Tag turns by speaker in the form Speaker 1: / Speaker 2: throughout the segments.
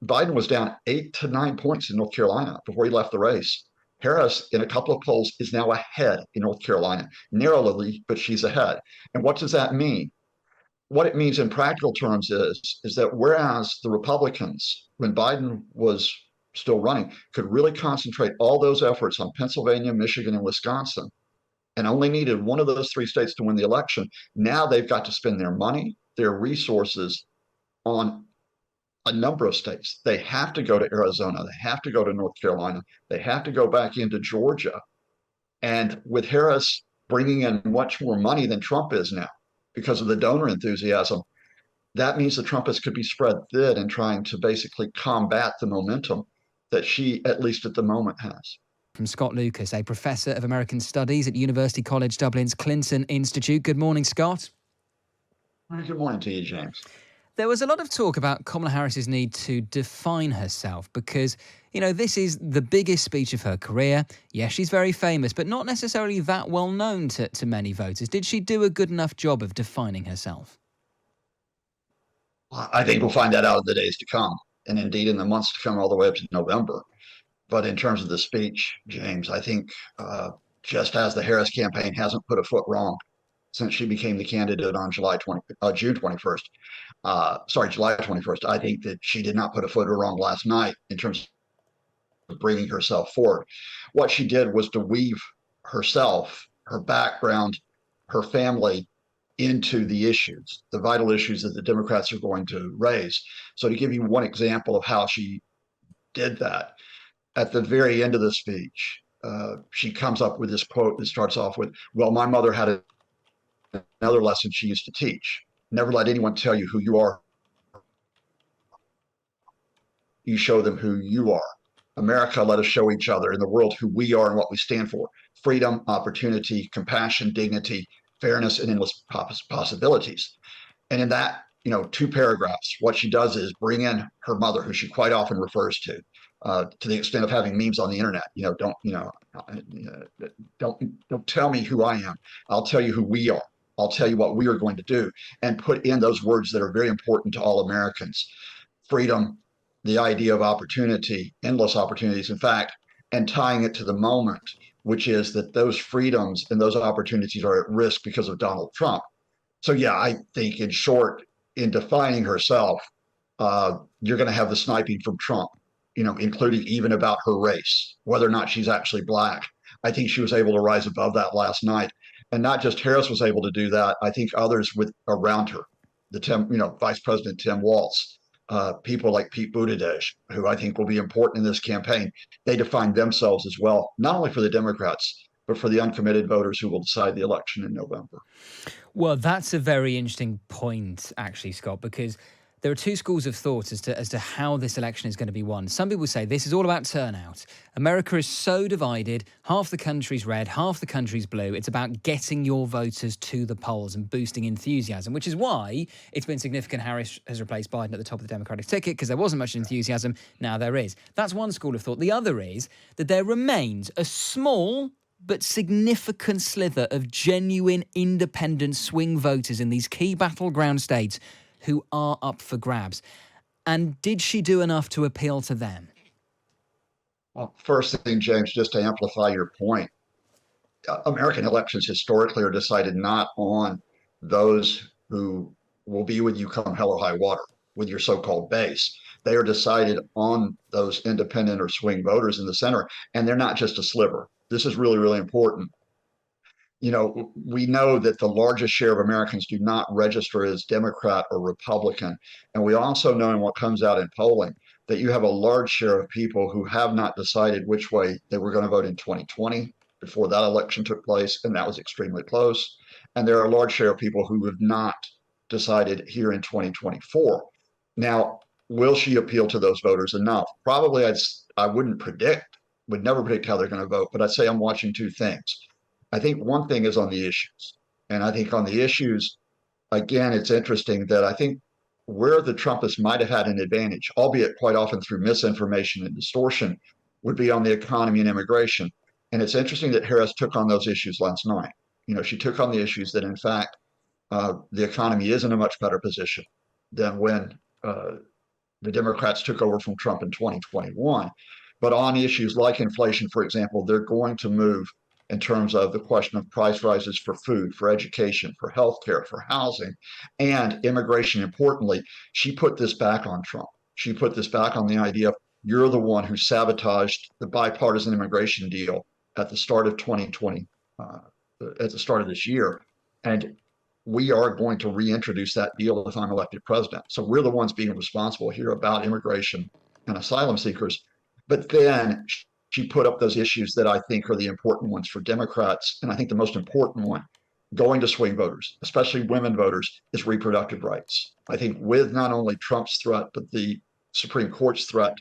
Speaker 1: Biden was down 8 to 9 points in North Carolina before he left the race. Harris, in a couple of polls, is now ahead in North Carolina, narrowly, but she's ahead. And what does that mean? What it means in practical terms is that whereas the Republicans, when Biden was still running, could really concentrate all those efforts on Pennsylvania, Michigan, and Wisconsin, and only needed one of those three states to win the election, now they've got to spend their money, their resources on a number of states. They have to go to Arizona. They have to go to North Carolina. They have to go back into Georgia. And with Harris bringing in much more money than Trump is now because of the donor enthusiasm, that means the Trumpists could be spread thin in trying to basically combat the momentum that she, at least at the moment, has.
Speaker 2: From Scott Lucas, a professor of American Studies at University College Dublin's Clinton Institute. Good morning, Scott.
Speaker 1: Good morning to you, James.
Speaker 2: There was a lot of talk about Kamala Harris's need to define herself because, this is the biggest speech of her career. Yes, she's very famous, but not necessarily that well known to many voters. Did she do a good enough job of defining herself?
Speaker 1: I think we'll find that out in the days to come, and indeed in the months to come all the way up to November. But in terms of the speech, James, I think just as the Harris campaign hasn't put a foot wrong since she became the candidate on June 21st, July 21st, I think that she did not put a foot wrong last night in terms of bringing herself forward. What she did was to weave herself, her background, her family into the issues, the vital issues that the Democrats are going to raise. So to give you one example of how she did that, at the very end of the speech, she comes up with this quote that starts off with, well, my mother had another lesson she used to teach. Never let anyone tell you who you are. You show them who you are. America, let us show each other in the world who we are and what we stand for. Freedom, opportunity, compassion, dignity, fairness, and endless possibilities. And in that, 2 paragraphs, what she does is bring in her mother, who she quite often refers to the extent of having memes on the internet. Don't tell me who I am. I'll tell you who we are. I'll tell you what we are going to do, and put in those words that are very important to all Americans. Freedom, the idea of opportunity, endless opportunities, in fact, and tying it to the moment, which is that those freedoms and those opportunities are at risk because of Donald Trump. So, yeah, I think in short, in defining herself, you're going to have the sniping from Trump, including even about her race, whether or not she's actually black. I think she was able to rise above that last night. And not just Harris was able to do that. I think others around her, Vice President Tim Walz, people like Pete Buttigieg, who I think will be important in this campaign. They defined themselves as well, not only for the Democrats, but for the uncommitted voters who will decide the election in November.
Speaker 2: Well, that's a very interesting point, actually, Scott, because there are 2 schools of thought as to how this election is going to be won. Some people say this is all about turnout. America is so divided. Half the country's red, half the country's blue. It's about getting your voters to the polls and boosting enthusiasm, which is why it's been significant Harris has replaced Biden at the top of the Democratic ticket, because there wasn't much enthusiasm. Now there is. That's one school of thought. The other is that there remains a small but significant slither of genuine independent swing voters in these key battleground states who are up for grabs. And did she do enough to appeal to them?
Speaker 1: Well, first thing, James, just to amplify your point, American elections historically are decided not on those who will be with you come hell or high water, with your so-called base. They are decided on those independent or swing voters in the center, and they're not just a sliver. This is really, really important. We know that the largest share of Americans do not register as Democrat or Republican. And we also know in what comes out in polling that you have a large share of people who have not decided which way they were going to vote in 2020 before that election took place, and that was extremely close. And there are a large share of people who have not decided here in 2024. Now, will she appeal to those voters enough? Probably I would never predict how they're going to vote, but I'd say I'm watching 2 things. I think one thing is on the issues. And I think on the issues, again, it's interesting that I think where the Trumpists might have had an advantage, albeit quite often through misinformation and distortion, would be on the economy and immigration. And it's interesting that Harris took on those issues last night. She took on the issues that, in fact, the economy is in a much better position than when the Democrats took over from Trump in 2021. But on issues like inflation, for example, they're going to move in terms of the question of price rises for food, for education, for healthcare, for housing, and immigration. Importantly, she put this back on Trump. She put this back on the idea of you're the one who sabotaged the bipartisan immigration deal at the start of 2020, at the start of this year. And we are going to reintroduce that deal if I'm elected president. So we're the ones being responsible here about immigration and asylum seekers. But then she put up those issues that I think are the important ones for Democrats. And I think the most important one going to swing voters, especially women voters, is reproductive rights. I think with not only Trump's threat, but the Supreme Court's threat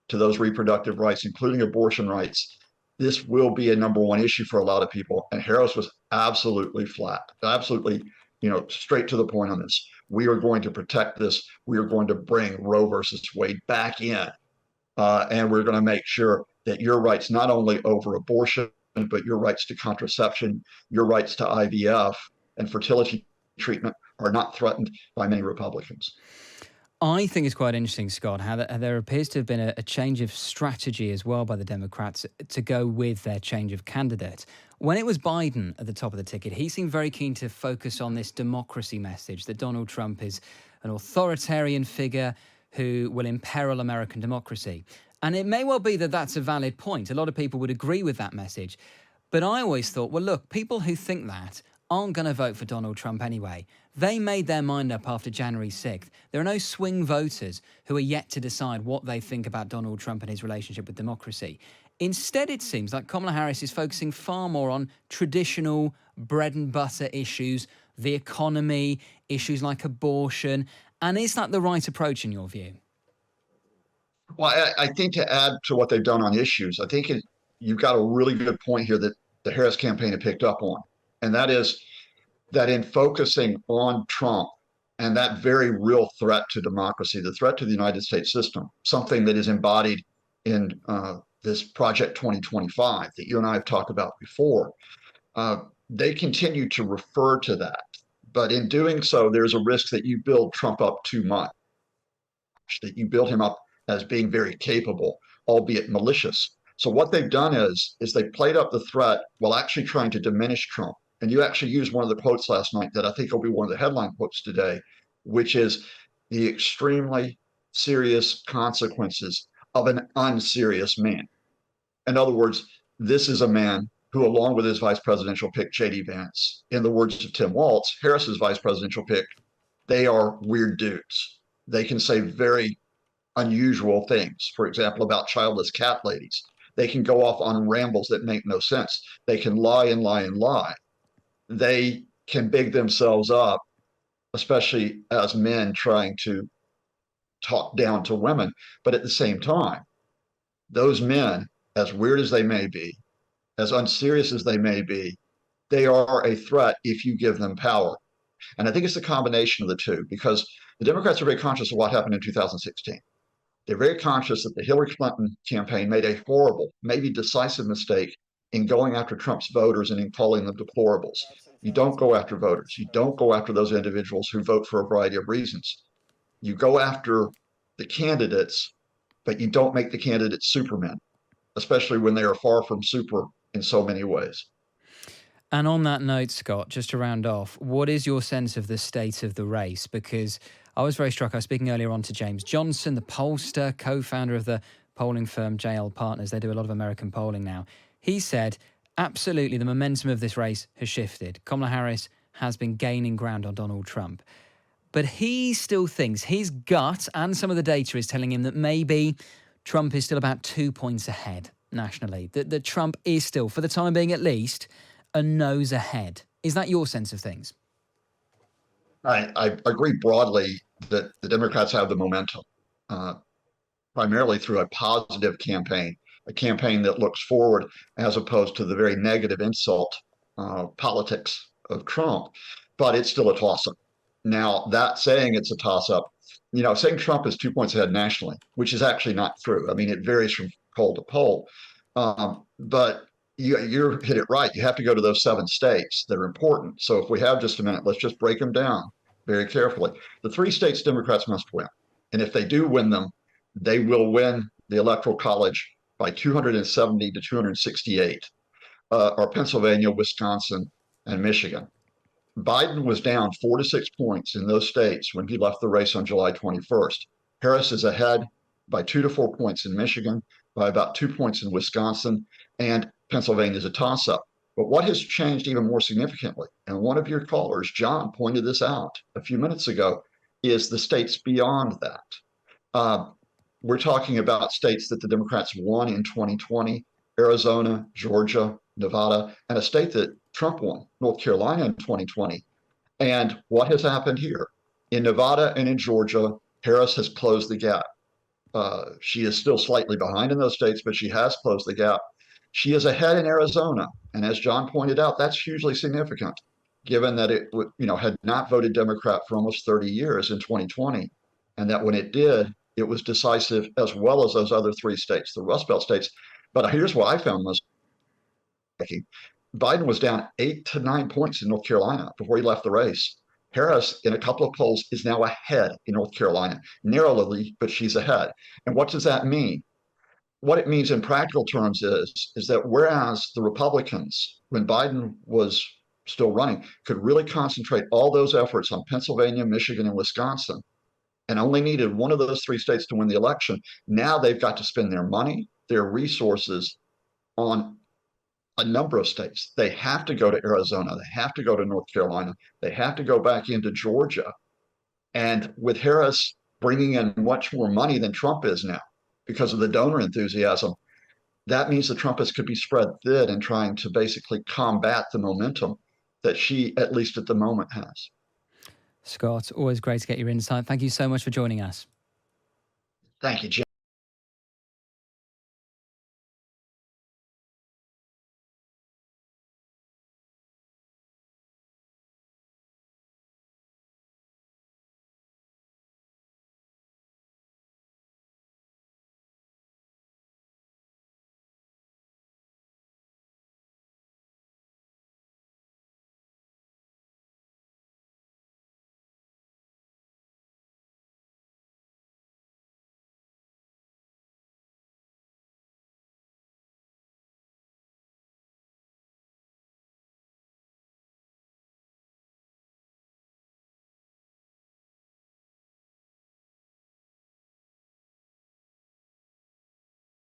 Speaker 1: to those reproductive rights, including abortion rights, this will be a number one issue for a lot of people. And Harris was absolutely flat, absolutely, straight to the point on this. We are going to protect this. We are going to bring Roe versus Wade back in. And we're going to make sure that your rights, not only over abortion, but your rights to contraception, your rights to IVF and fertility treatment are not threatened by many Republicans.
Speaker 2: I think it's quite interesting, Scott, how there appears to have been a change of strategy as well by the Democrats to go with their change of candidate. When it was Biden at the top of the ticket, he seemed very keen to focus on this democracy message, that Donald Trump is an authoritarian figure who will imperil American democracy. And it may well be that that's a valid point. A lot of people would agree with that message. But I always thought, well, look, people who think that aren't going to vote for Donald Trump anyway. They made their mind up after January 6th. There are no swing voters who are yet to decide what they think about Donald Trump and his relationship with democracy. Instead, it seems like Kamala Harris is focusing far more on traditional bread and butter issues, the economy, issues like abortion. And is that the right approach in your view?
Speaker 1: Well, I think to add to what they've done on issues, I think you've got a really good point here that the Harris campaign had picked up on. And that is that in focusing on Trump and that very real threat to democracy, the threat to the United States system, something that is embodied in this Project 2025 that you and I have talked about before, they continue to refer to that. But in doing so, there's a risk that you build Trump up too much, that you build him up as being very capable, albeit malicious. So what they've done is they played up the threat while actually trying to diminish Trump. And you actually used one of the quotes last night that I think will be one of the headline quotes today, which is the extremely serious consequences of an unserious man. In other words, this is a man who, along with his vice presidential pick, J.D. Vance, in the words of Tim Walz, Harris's vice presidential pick, they are weird dudes. They can say very unusual things, for example, about childless cat ladies. They can go off on rambles that make no sense. They can lie and lie and lie. They can big themselves up, especially as men trying to talk down to women. But at the same time, those men, as weird as they may be, as unserious as they may be, they are a threat if you give them power. And I think it's a combination of the two, because the Democrats are very conscious of what happened in 2016. They're very conscious that the Hillary Clinton campaign made a horrible, maybe decisive mistake in going after Trump's voters and in calling them deplorables. You don't go after voters. You don't go after those individuals who vote for a variety of reasons. You go after the candidates, but you don't make the candidates supermen, especially when they are far from super in so many ways.
Speaker 2: And on that note, Scott, just to round off, what is your sense of the state of the race? Because I was very struck. I was speaking earlier on to James Johnson, the pollster, co-founder of the polling firm JL Partners. They do a lot of American polling now. He said, absolutely, the momentum of this race has shifted. Kamala Harris has been gaining ground on Donald Trump. But he still thinks his gut and some of the data is telling him that maybe Trump is still about 2 points ahead nationally. That Trump is still, for the time being at least, a nose ahead. Is that your sense of things?
Speaker 1: I agree broadly that the Democrats have the momentum, primarily through a positive campaign, a campaign that looks forward as opposed to the very negative insult politics of Trump. But it's still a toss-up. Now, that saying it's a toss-up, saying Trump is 2 points ahead nationally, which is actually not true. I mean, it varies from poll to poll. But you hit it right. You have to go to those 7 states that are important. So if we have just a minute, let's just break them down very carefully. The 3 states Democrats must win. And if they do win them, they will win the Electoral College by 270 to 268, are Pennsylvania, Wisconsin, and Michigan. Biden was down 4 to 6 points in those states when he left the race on July 21st. Harris is ahead by 2 to 4 points in Michigan, by about 2 points in Wisconsin, and Pennsylvania is a toss up. But what has changed even more significantly, and one of your callers, John, pointed this out a few minutes ago, is the states beyond that. Uh, we're talking about states that the Democrats won in 2020: Arizona, Georgia, Nevada, and a state that Trump won, North Carolina, in 2020. And what has happened here? In Nevada and in Georgia, Harris has closed the gap. She is still slightly behind in those states, but she has closed the gap. She is ahead in Arizona. And as John pointed out, that's hugely significant, given that it had not voted Democrat for almost 30 years in 2020. And that when it did, it was decisive, as well as those other three states, the Rust Belt states. But here's what I found most striking. Biden was down 8 to 9 points in North Carolina before he left the race. Harris, in a couple of polls, is now ahead in North Carolina, narrowly, but she's ahead. And what does that mean? What it means in practical terms is that whereas the Republicans, when Biden was still running, could really concentrate all those efforts on Pennsylvania, Michigan, and Wisconsin, and only needed one of those three states to win the election, now they've got to spend their money, their resources on a number of states. They have to go to Arizona. They have to go to North Carolina. They have to go back into Georgia. And with Harris bringing in much more money than Trump is now because of the donor enthusiasm, that means the Trumpists could be spread thin in trying to basically combat the momentum that she, at least at the moment, has.
Speaker 2: Scott, always great to get your insight. Thank you so much for joining us.
Speaker 1: Thank you, Jim.